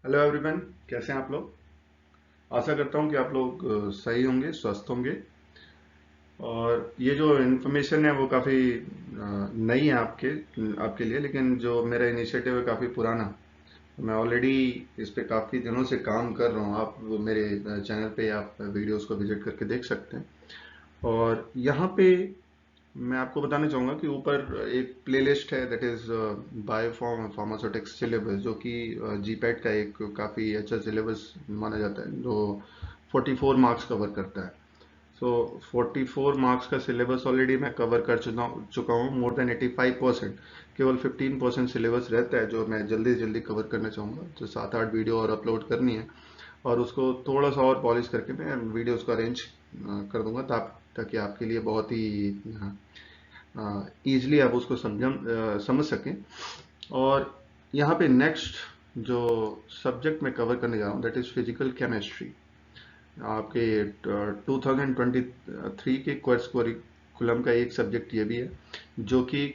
Hello everyone, कैसे हैं आप लोग। आशा करता हूं कि आप लोग सही होंगे, स्वस्थ होंगे। और ये जो इन्फॉर्मेशन है वो काफ़ी नई है आपके लिए, लेकिन जो मेरा इनिशिएटिव है काफ़ी पुराना। मैं ऑलरेडी इस पे काफ़ी दिनों से काम कर रहा हूँ। आप मेरे चैनल पे आप वीडियोस को विजिट करके देख सकते हैं। और यहाँ पे मैं आपको बताना चाहूँगा कि ऊपर एक प्लेलिस्ट है, दैट इज़ फार्मास्यूटिक्स सिलेबस, जो कि जीपैट का एक काफ़ी अच्छा सिलेबस माना जाता है, जो 44 मार्क्स कवर करता है। सो 44 मार्क्स का सिलेबस ऑलरेडी मैं कवर कर चुका हूँ, मोर देन 85%। केवल 15% सिलेबस रहता है जो मैं जल्दी से जल्दी कवर करना चाहूँगा। जो 7-8 वीडियो और अपलोड करनी है, और उसको थोड़ा सा और पॉलिश करके मैं वीडियोस को अरेंज कर दूंगा, ताकि आपके लिए बहुत ही ईजिली आप उसको समझ सकें। और यहाँ पे नेक्स्ट जो सब्जेक्ट मैं कवर करने जा रहा हूँ, दैट इज़ फिजिकल केमिस्ट्री। आपके 2023 के कोर्स करिकुलम का एक सब्जेक्ट ये भी है, जो कि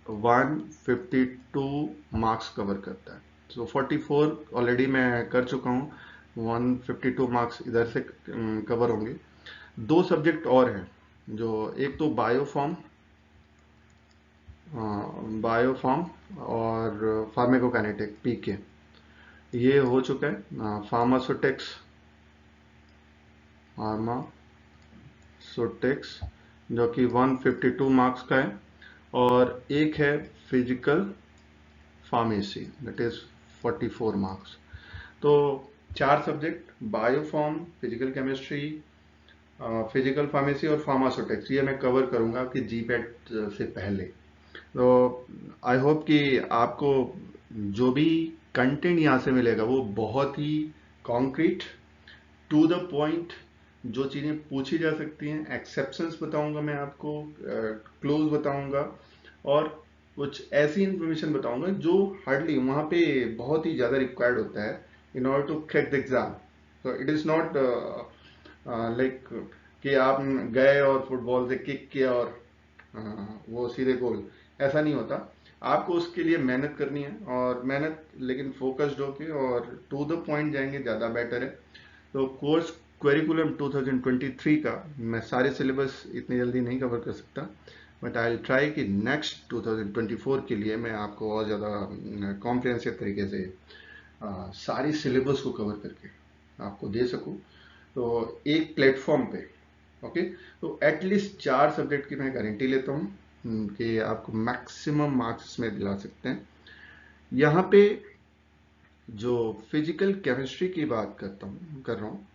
152 मार्क्स कवर करता है। सो 44 ऑलरेडी मैं कर चुका हूँ, 152 मार्क्स इधर से कवर होंगे। दो सब्जेक्ट और हैं, जो एक तो बायोफॉर्म और फार्मेकोकाइनेटिक पीके, ये हो चुका है। फार्मासोटिक्स जो कि 152 मार्क्स का है। और एक है physical pharmacy, that is 44 marks. तो चार subject, biopharm, physical chemistry, physical pharmacy और फार्मासोटिक्स, ये मैं कवर करूंगा आपकी जीपैट से पहले। तो आई होप कि आपको जो भी कंटेंट यहाँ से मिलेगा वो बहुत ही कॉन्क्रीट, टू द पॉइंट, जो चीज़ें पूछी जा सकती हैं, एक्सेप्शंस बताऊंगा मैं आपको, क्लोज बताऊंगा, और कुछ ऐसी इंफॉर्मेशन बताऊंगा जो हार्डली वहाँ पे बहुत ही ज़्यादा रिक्वायर्ड होता है in order to crack the exam. तो इट इज़ नॉट लाइक कि आप गए और फुटबॉल से किक किया और वो सीधे गोल, ऐसा नहीं होता। आपको उसके लिए मेहनत करनी है, और मेहनत लेकिन फोकस्ड होके और टू द पॉइंट जाएंगे, ज़्यादा बेटर है। तो कोर्स करिकुलम 2023 का मैं सारे सिलेबस इतनी जल्दी नहीं कवर कर सकता, बट आई विल ट्राई कि नेक्स्ट 2024 के लिए मैं आपको और ज़्यादा कॉम्प्रिहेंसिव तरीके से सारी सिलेबस को कवर करके आपको दे सकूं। तो एक प्लेटफॉर्म पे, ओके। तो एटलीस्ट 4 सब्जेक्ट की मैं गारंटी लेता हूँ कि आपको मैक्सिमम मार्क्स में दिला सकते हैं। यहाँ पे जो फिजिकल केमिस्ट्री की बात कर रहा हूँ,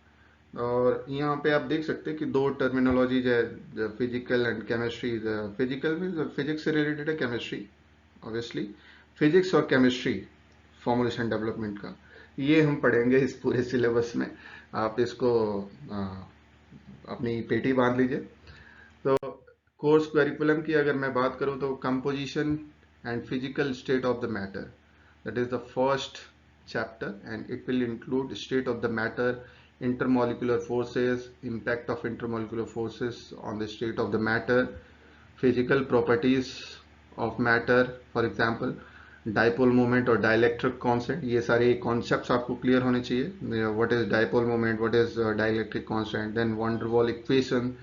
और यहाँ पे आप देख सकते हैं कि दो टर्मिनोलॉजीज है, फिजिकल एंड केमिस्ट्री। फिजिकल में फिजिक्स से रिलेटेड है, केमिस्ट्री ऑब्वियसली। फिजिक्स और केमिस्ट्री फॉर्मुलेशन डेवलपमेंट का, ये हम पढ़ेंगे इस पूरे सिलेबस में। आप इसको अपनी पेटी बांध लीजिए। तो कोर्स करिकुलम की अगर मैं बात करूं, तो composition and physical state of the matter, that is the first chapter, and it will include state of the matter, intermolecular forces, impact of intermolecular forces on the state of the matter, physical properties of matter, for example dipole moment और dielectric constant। ये सारे concepts आपको clear होने चाहिए। what is dipole moment, what is dielectric constant, then van der Waals equation,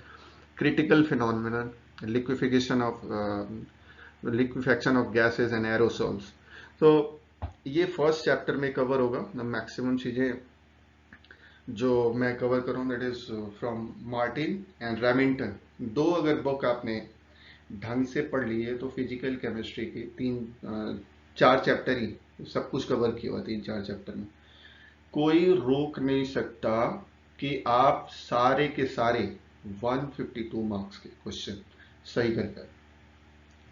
critical phenomenon, liquefaction of gases and aerosols। तो ये first chapter में cover होगा। मैक्सिमम चीजें जो मैं कवर करूँ, that is from Martin and Remington. दो अगर बुक आपने ढंग से पढ़ ली है, तो फिजिकल केमिस्ट्री की 4 चैप्टर ही सब कुछ कवर किया हुआ, 3-4 चैप्टर में। कोई रोक नहीं सकता कि आप सारे के सारे 152 मार्क्स के क्वेश्चन सही कर पाए।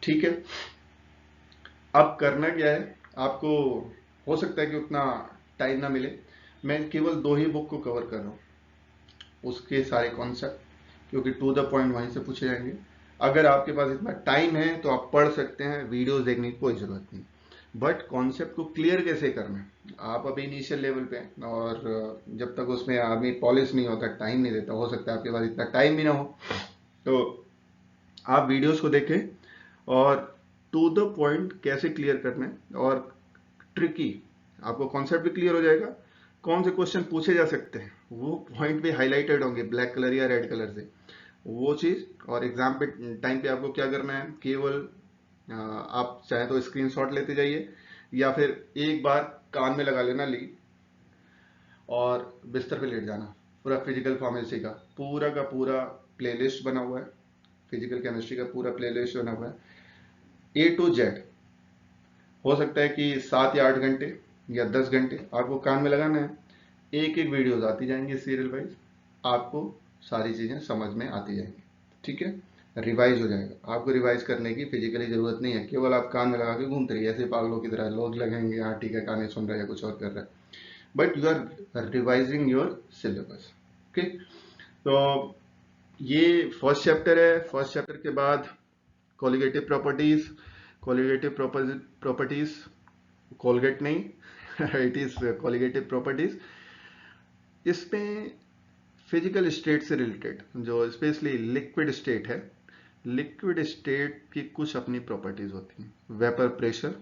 ठीक है, अब करना क्या है आपको, हो सकता है कि उतना टाइम ना मिले। मैं केवल 2 ही बुक को कवर कर रहा हूँ, उसके सारे कॉन्सेप्ट, क्योंकि टू द पॉइंट वहीं से पूछे जाएंगे। अगर आपके पास इतना टाइम है तो आप पढ़ सकते हैं, वीडियोस देखने की कोई जरूरत नहीं। बट कॉन्सेप्ट को क्लियर कैसे करना है, आप अभी इनिशियल लेवल पे हैं, और जब तक उसमें आदमी पॉलिश नहीं होता, टाइम नहीं देता, हो सकता है आपके पास इतना टाइम भी ना हो। तो आप वीडियोस को देखें, और टू द पॉइंट कैसे क्लियर करना है, और ट्रिकी आपको कॉन्सेप्ट भी क्लियर हो जाएगा, कौन से क्वेश्चन पूछे जा सकते हैं वो पॉइंट भी हाईलाइटेड होंगे ब्लैक कलर या रेड कलर से, वो चीज। और एग्जाम पे टाइम पे आपको क्या करना है, केवल आप चाहे तो स्क्रीनशॉट लेते जाइए या फिर एक बार कान में लगा लेना ली और बिस्तर पे लेट जाना। पूरा फिजिकल फार्मेसी का पूरा प्लेलिस्ट बना हुआ है, फिजिकल केमिस्ट्री का पूरा प्लेलिस्ट बना हुआ है A to Z। हो सकता है कि 7 या 8 घंटे या 10 घंटे आपको कान में लगाना है, एक एक वीडियोज आती जाएंगी सीरियल वाइज, आपको सारी चीजें समझ में आती जाएंगी, ठीक है। रिवाइज हो जाएगा, आपको रिवाइज करने की फिजिकली जरूरत नहीं है, केवल आप कान में लगा के घूमते रहिए ऐसे पागलों की तरह। लोग लगेंगे हाँ ठीक है कान सुन रहे हैं कुछ और कर रहे हैं, but you are revising your syllabus, okay. तो ये फर्स्ट चैप्टर है। फर्स्ट चैप्टर के बाद कोलिगेटिव प्रॉपर्टीज, प्रॉपर्टीज कोलगेट नहीं इट इज कोलिगेटिव प्रॉपर्टीज। इसमें फिजिकल स्टेट से रिलेटेड जो स्पेशली लिक्विड स्टेट है, लिक्विड स्टेट की कुछ अपनी प्रॉपर्टीज होती हैं। वेपर प्रेशर,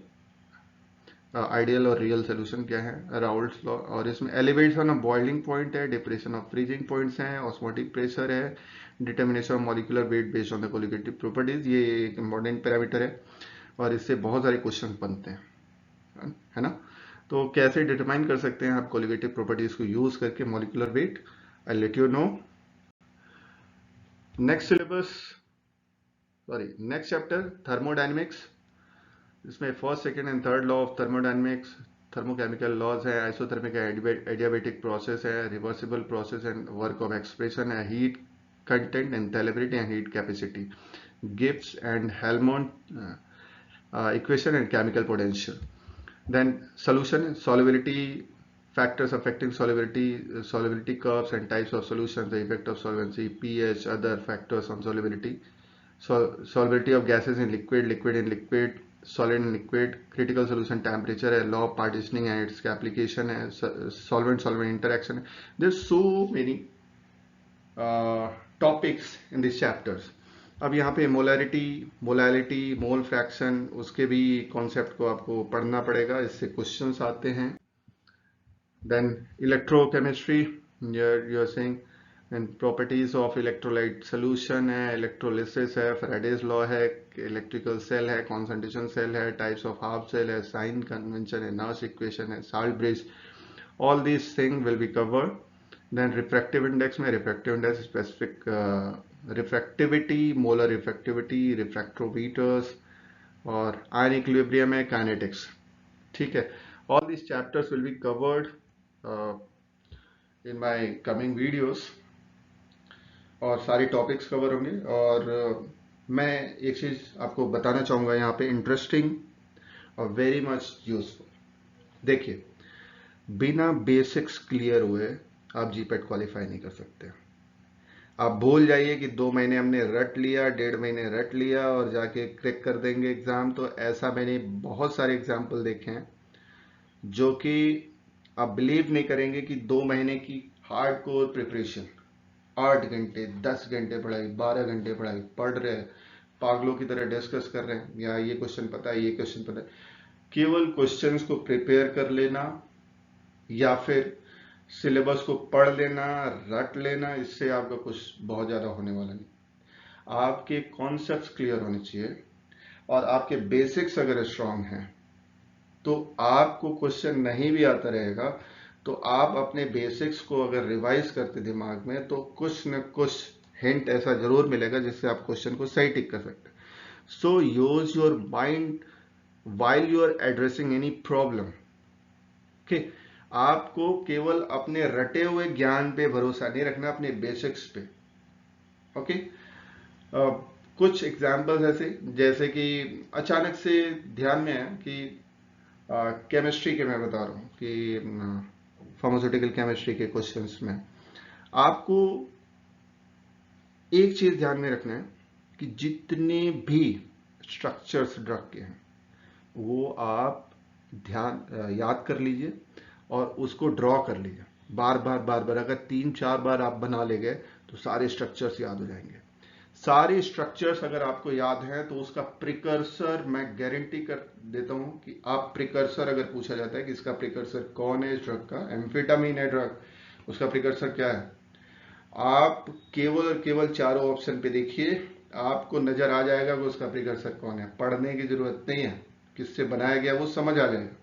आइडियल और रियल सोल्यूशन क्या है, राउल्ट्स लॉ, और इसमें एलिवेशन ऑफ बॉइलिंग पॉइंट है, डिप्रेशन ऑफ फ्रीजिंग पॉइंट्स हैं, ऑस्मोटिक प्रेशर है, determination of molecular weight based on the colligative properties, ये एक इंपॉर्टेंट पैरामीटर है और इससे बहुत सारे क्वेश्चन बनते हैं, है ना। तो कैसे डिटरमाइन कर सकते हैं आप कोलिगेटिव प्रॉपर्टीज को यूज करके molecular weight, I let you know. Next syllabus, sorry next chapter thermodynamics. इसमें first second and third law of thermodynamics, thermochemical laws है, आइसोथर्मिक एडियाबेटिक प्रोसेस है, reversible process and work of expression है, heat content, intelligibility and heat capacity, Gibbs and Helmholtz equation and chemical potential. Then solution, solubility, factors affecting solubility, solubility curves and types of solutions, the effect of solvency, pH, other factors on solubility, solubility of gases in liquid, liquid in liquid, solid in liquid, critical solution temperature, a law of partitioning and its application, solvent solvent interaction. There's so many topics in these chapters. अब यहाँ पे molarity, molality, mole fraction, उसके भी concept को आपको पढ़ना पड़ेगा, इससे क्वेश्चंस आते हैं। Then electrochemistry, you are saying, and properties of electrolyte solution है, इलेक्ट्रोलिसिस है, फैराडेज लॉ है, इलेक्ट्रिकल सेल है, कॉन्सेंट्रेशन सेल है, टाइप्स ऑफ हाफ सेल है, साइन कन्वेंशन है, नर्स इक्वेशन है, salt bridge, all these thing will be covered. Then refractive index में refractive index specific refractivity, molar refractivity, refractometers, और ion equilibrium है, kinetics, ठीक है। All these chapters will be covered in my coming videos, और सारी topics cover होंगे। और मैं एक चीज आपको बताना चाहूंगा यहाँ पे, इंटरेस्टिंग और वेरी मच यूजफुल। देखिए, बिना बेसिक्स क्लियर हुए आप जीपेट क्वालिफाई नहीं कर सकते। आप भूल जाइए कि 2 महीने हमने रट लिया, 1.5 महीने रट लिया और जाके क्रैक कर देंगे एग्जाम। तो ऐसा मैंने बहुत सारे एग्जाम्पल देखे हैं जो कि आप बिलीव नहीं करेंगे कि 2 महीने की हार्डकोर प्रिपरेशन, 8 घंटे 10 घंटे पढ़ाई, 12 घंटे पढ़ाई, पढ़ रहे हैं, पागलों की तरह डिस्कस कर रहे हैं, या ये क्वेश्चन पता है, ये क्वेश्चन पता है। केवल क्वेश्चंस को प्रिपेयर कर लेना या फिर सिलेबस को पढ़ लेना, रट लेना, इससे आपका कुछ बहुत ज्यादा होने वाला नहीं। आपके कॉन्सेप्ट्स क्लियर होने चाहिए और आपके बेसिक्स अगर स्ट्रांग हैं तो आपको क्वेश्चन नहीं भी आता रहेगा तो आप अपने बेसिक्स को अगर रिवाइज करते दिमाग में तो कुछ न कुछ हिंट ऐसा जरूर मिलेगा जिससे आप क्वेश्चन को सही टिक कर सकते हैं। So use your mind while you are addressing any problem, okay? आपको केवल अपने रटे हुए ज्ञान पे भरोसा नहीं रखना, अपने बेसिक्स पे, ओके? कुछ एग्जांपल्स ऐसे, जैसे कि अचानक से ध्यान में है कि केमिस्ट्री के मैं बता रहा हूँ कि फार्मास्यूटिकल केमिस्ट्री के क्वेश्चंस में आपको एक चीज ध्यान में रखना है कि जितने भी स्ट्रक्चर्स ड्रग के हैं वो आप याद कर लीजिए और उसको ड्रॉ कर लीजिए बार बार। अगर 3-4 बार आप बना ले गए तो सारे स्ट्रक्चर्स याद हो जाएंगे। सारे स्ट्रक्चर्स अगर आपको याद हैं तो उसका प्रिकर्सर मैं गारंटी कर देता हूं कि आप प्रिकर्सर अगर पूछा जाता है कि इसका प्रिकर्सर कौन है इस ड्रग का, एम्फेटामिन है ड्रग, उसका प्रिकर्सर क्या है, आप केवल और केवल चारों ऑप्शन पे देखिए, आपको नजर आ जाएगा कि उसका प्रिकर्सर कौन है। पढ़ने की जरूरत नहीं है, किससे बनाया गया वो समझ आ जाएगा।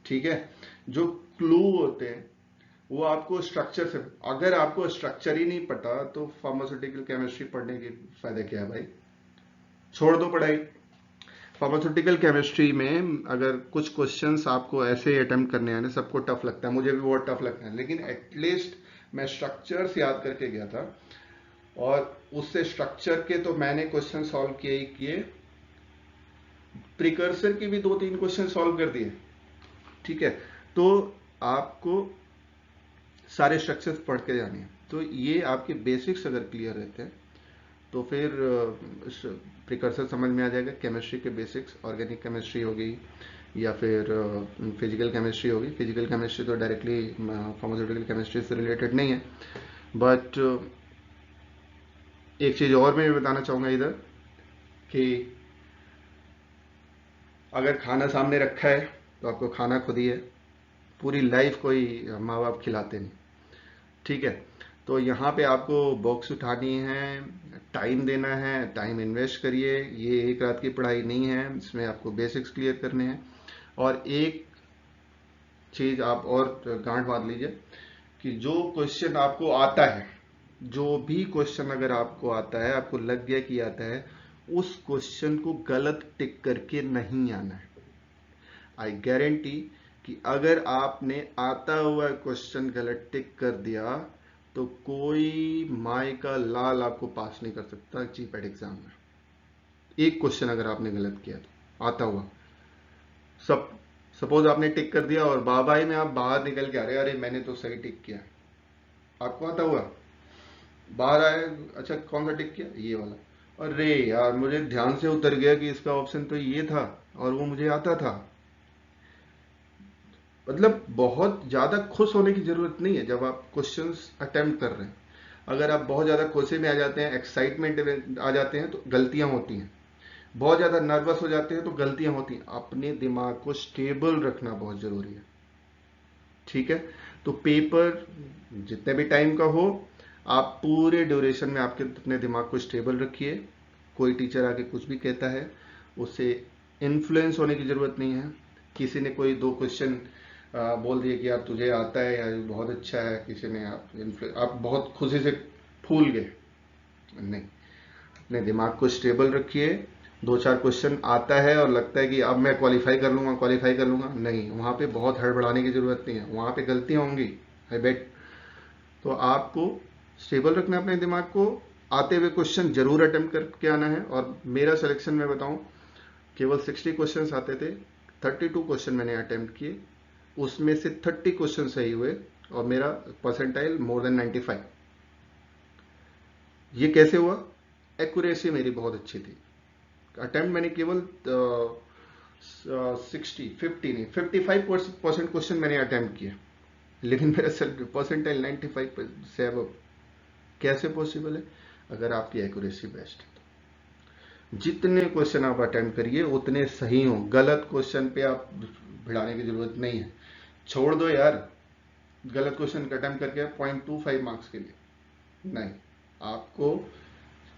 ठीक है, जो क्लू होते हैं वो आपको स्ट्रक्चर से, अगर आपको स्ट्रक्चर ही नहीं पता तो फार्मास्यूटिकल केमिस्ट्री पढ़ने के फायदा क्या है भाई, छोड़ दो पढ़ाई। फार्मास्यूटिकल केमिस्ट्री में अगर कुछ क्वेश्चंस आपको ऐसे अटेम्प्ट करने आने, सबको टफ लगता है, मुझे भी बहुत टफ लगता है, लेकिन एटलीस्ट मैं स्ट्रक्चर्स याद करके गया था और उससे स्ट्रक्चर के तो मैंने क्वेश्चन सॉल्व किए ही किए, प्रिकर्सर के भी 2-3 क्वेश्चन सॉल्व कर दिए। ठीक है, तो आपको सारे स्ट्रक्चर्स पढ़ के जाने हैं। तो ये आपके बेसिक्स अगर क्लियर रहते हैं तो फिर प्रिकर्सर समझ में आ जाएगा। केमिस्ट्री के बेसिक्स, ऑर्गेनिक केमिस्ट्री होगी या फिर फिजिकल केमिस्ट्री होगी। फिजिकल केमिस्ट्री तो डायरेक्टली फार्मास्यूटिकल केमिस्ट्री से रिलेटेड नहीं है, बट एक चीज और मैं बताना चाहूंगा इधर कि अगर खाना सामने रखा है तो आपको खाना खुद ही है, पूरी लाइफ कोई माँ बाप खिलाते नहीं। ठीक है, तो यहाँ पे आपको बॉक्स उठानी है, टाइम देना है, टाइम इन्वेस्ट करिए। ये एक रात की पढ़ाई नहीं है, इसमें आपको बेसिक्स क्लियर करने हैं। और एक चीज आप और गांठ बांध लीजिए कि जो क्वेश्चन आपको आता है, जो भी क्वेश्चन अगर आपको आता है, आपको लग गया कि आता है, उस क्वेश्चन को गलत टिक करके नहीं आना है। आई गारंटी कि अगर आपने आता हुआ क्वेश्चन गलत टिक कर दिया तो कोई माई का लाल आपको पास नहीं कर सकता जीपैट एग्जाम में। एक क्वेश्चन अगर आपने गलत किया तो आता हुआ, सब सपोज आपने टिक कर दिया और बाबाई में आप बाहर निकल के आ रहे, अरे मैंने तो सही टिक किया, आपको आता हुआ, बाहर आए, अच्छा कौन सा टिक किया, ये वाला, अरे यार मुझे ध्यान से उतर गया कि इसका ऑप्शन तो ये था और वो मुझे आता था। मतलब बहुत ज्यादा खुश होने की जरूरत नहीं है जब आप क्वेश्चंस अटेम्प्ट कर रहे हैं। अगर आप बहुत ज्यादा खुशी में आ जाते हैं, एक्साइटमेंट आ जाते हैं तो गलतियां होती हैं, बहुत ज्यादा नर्वस हो जाते हैं तो गलतियां होती हैं। अपने दिमाग को स्टेबल रखना बहुत जरूरी है। ठीक है, तो पेपर जितने भी टाइम का हो, आप पूरे ड्यूरेशन में आपके अपने दिमाग को स्टेबल रखिए। कोई टीचर आके कुछ भी कहता है उससे इन्फ्लुएंस होने की जरूरत नहीं है। किसी ने कोई 2 क्वेश्चन बोल दिए कि यार तुझे आता है या बहुत अच्छा है, किसी ने आप बहुत खुशी से फूल गए, नहीं। अपने दिमाग को स्टेबल रखिए। 2-4 क्वेश्चन आता है और लगता है कि अब मैं क्वालिफाई कर लूंगा, क्वालिफाई कर लूंगा, नहीं, वहां पे बहुत हड़बड़ाने की जरूरत नहीं है, वहां पे गलतियां होंगी, आई बेट। तो आपको स्टेबल रखना है अपने दिमाग को, आते हुए क्वेश्चन जरूर अटेम्प्ट करके आना है। और मेरा सिलेक्शन में बताऊं, केवल 60 क्वेश्चन आते थे, 32 क्वेश्चन मैंने अटेम्प्ट किए, उसमें से 30 क्वेश्चन सही हुए और मेरा परसेंटाइल मोर देन 95। ये कैसे हुआ? एक्यूरेसी मेरी बहुत अच्छी थी। अटेम्प्ट मैंने केवल 50 नहीं 55% क्वेश्चन मैंने अटेम्प्ट किया, लेकिन मेरा परसेंटाइल 95 से अब कैसे पॉसिबल है? अगर आपकी एक्यूरेसी बेस्ट है तो जितने क्वेश्चन आप अटेम्प्ट करिए उतने सही हो। गलत क्वेश्चन पे आप भिड़ाने की जरूरत नहीं है, छोड़ दो यार गलत क्वेश्चन अटेम्प्ट करके 0.25 मार्क्स के लिए, नहीं। आपको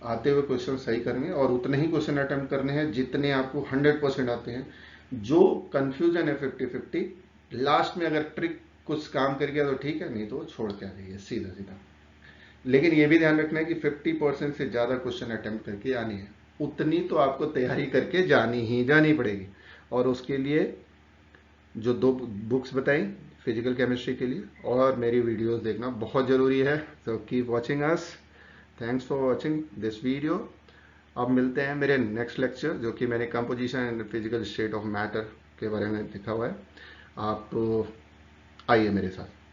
आते हुए क्वेश्चन सही करने और उतने ही क्वेश्चन अटेम्प्ट करने हैं जितने आपको 100% आते हैं। जो कंफ्यूजन है 50-50, लास्ट में अगर ट्रिक कुछ काम कर गया तो ठीक है, नहीं तो छोड़ के आ जाइए सीधा सीधा। लेकिन ये भी ध्यान रखना है कि 50% से ज्यादा क्वेश्चन अटेम्प्ट करके आनी है, उतनी तो आपको तैयारी करके जानी ही जानी पड़ेगी। और उसके लिए जो 2 बुक्स बताई फिजिकल केमिस्ट्री के लिए और मेरी वीडियोस देखना बहुत जरूरी है। तो keep watching us, thanks for watching this video. अब मिलते हैं मेरे नेक्स्ट लेक्चर, जो कि मैंने composition and physical state of matter के बारे में लिखा हुआ है। आप आइए मेरे साथ।